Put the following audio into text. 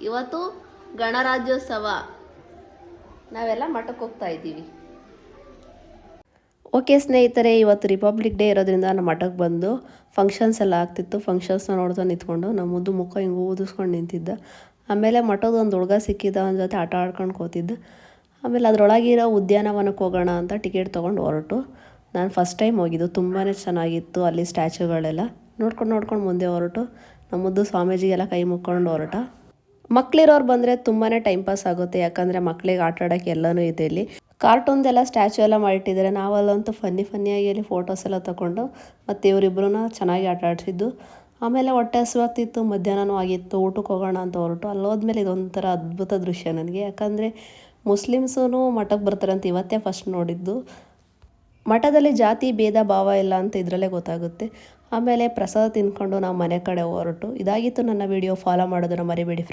ಇವತ್ತು ಗಣರಾಜ್ಯೋತ್ಸವ, ನಾವೆಲ್ಲ ಮಠಕ್ಕೆ ಹೋಗ್ತಾ ಇದ್ದೀವಿ. ಓಕೆ ಸ್ನೇಹಿತರೆ, ಇವತ್ತು ರಿಪಬ್ಲಿಕ್ ಡೇ ಇರೋದ್ರಿಂದ ನಮ್ಮ ಮಠಕ್ಕೆ ಬಂದು ಫಂಕ್ಷನ್ಸ್ ಎಲ್ಲ ಆಗ್ತಿತ್ತು. ಫಂಕ್ಷನ್ಸ್ನ ನೋಡ್ತಾ ನಿಂತ್ಕೊಂಡು ನಮ್ಮ ಮುದ್ದು ಮುಖ ಹಿಂಗೆ ಊದಿಸ್ಕೊಂಡು ನಿಂತಿದ್ದ. ಆಮೇಲೆ ಮಠದ ಒಂದು ಹುಡುಗ ಸಿಕ್ಕಿದ್ದ, ಅವನ ಜೊತೆ ಆಟ ಆಡ್ಕೊಂಡು ಕೂತಿದ್ದ. ಆಮೇಲೆ ಅದರೊಳಗಿರೋ ಉದ್ಯಾನವನಕ್ಕೆ ಹೋಗೋಣ ಅಂತ ಟಿಕೆಟ್ ತೊಗೊಂಡು ಹೊರಟು. ನಾನು ಫಸ್ಟ್ ಟೈಮ್ ಹೋಗಿದ್ದು, ತುಂಬಾ ಚೆನ್ನಾಗಿತ್ತು. ಅಲ್ಲಿ ಸ್ಟ್ಯಾಚ್ಯೂಗಳೆಲ್ಲ ನೋಡ್ಕೊಂಡು ಮುಂದೆ ಹೊರಟು ನಮ್ಮ ಮುದ್ದು ಸ್ವಾಮೀಜಿಗೆಲ್ಲ ಕೈ ಮುಕ್ಕೊಂಡು ಹೊರಟ. ಮಕ್ಕಳಿರೋರು ಬಂದರೆ ತುಂಬಾ ಟೈಮ್ ಪಾಸ್ ಆಗುತ್ತೆ, ಯಾಕಂದರೆ ಮಕ್ಕಳಿಗೆ ಆಟ ಆಡೋಕ್ಕೆ ಎಲ್ಲನೂ ಇದೆ ಇಲ್ಲಿ. ಕಾರ್ಟೂನ್ದೆಲ್ಲ ಸ್ಟ್ಯಾಚ್ಯೂ ಎಲ್ಲ ಮಾಡಿಟ್ಟಿದ್ದಾರೆ. ನಾವಲ್ಲಂತೂ ಫನ್ನಿಯಾಗಿ ಅಲ್ಲಿ ಫೋಟೋಸ್ ಎಲ್ಲ ತೊಗೊಂಡು ಮತ್ತು ಇವರಿಬ್ಬರೂ ಚೆನ್ನಾಗಿ ಆಟ ಆಡಿಸಿದ್ದು. ಆಮೇಲೆ ಹೊಟ್ಟೆ ಹಸಿವಾಗ್ತಿತ್ತು, ಮಧ್ಯಾಹ್ನವೂ ಆಗಿತ್ತು, ಊಟಕ್ಕೆ ಹೋಗೋಣ ಅಂತ ಹೊರಟು. ಅಲ್ಲೋದ್ಮೇಲೆ ಇದೊಂಥರ ಅದ್ಭುತ ದೃಶ್ಯ ನನಗೆ, ಯಾಕಂದರೆ ಮುಸ್ಲಿಮ್ಸೂ ಮಠಕ್ಕೆ ಬರ್ತಾರೆ ಅಂತ ಇವತ್ತೇ ಫಸ್ಟ್ ನೋಡಿದ್ದು. ಮಠದಲ್ಲಿ ಜಾತಿ ಭೇದ ಭಾವ ಇಲ್ಲ ಅಂತ ಇದರಲ್ಲೇ ಗೊತ್ತಾಗುತ್ತೆ. ಆಮೇಲೆ ಪ್ರಸಾದ ತಿಂದ್ಕೊಂಡು ನಾವು ಮನೆ ಕಡೆ ಹೊರಟು. ಇದಾಗಿತ್ತು ನನ್ನ ವಿಡಿಯೋ. ಫಾಲೋ ಮಾಡೋದನ್ನು ಮರಿಬೇಡಿ ಫ್ರೆಂಡ್ಸ್.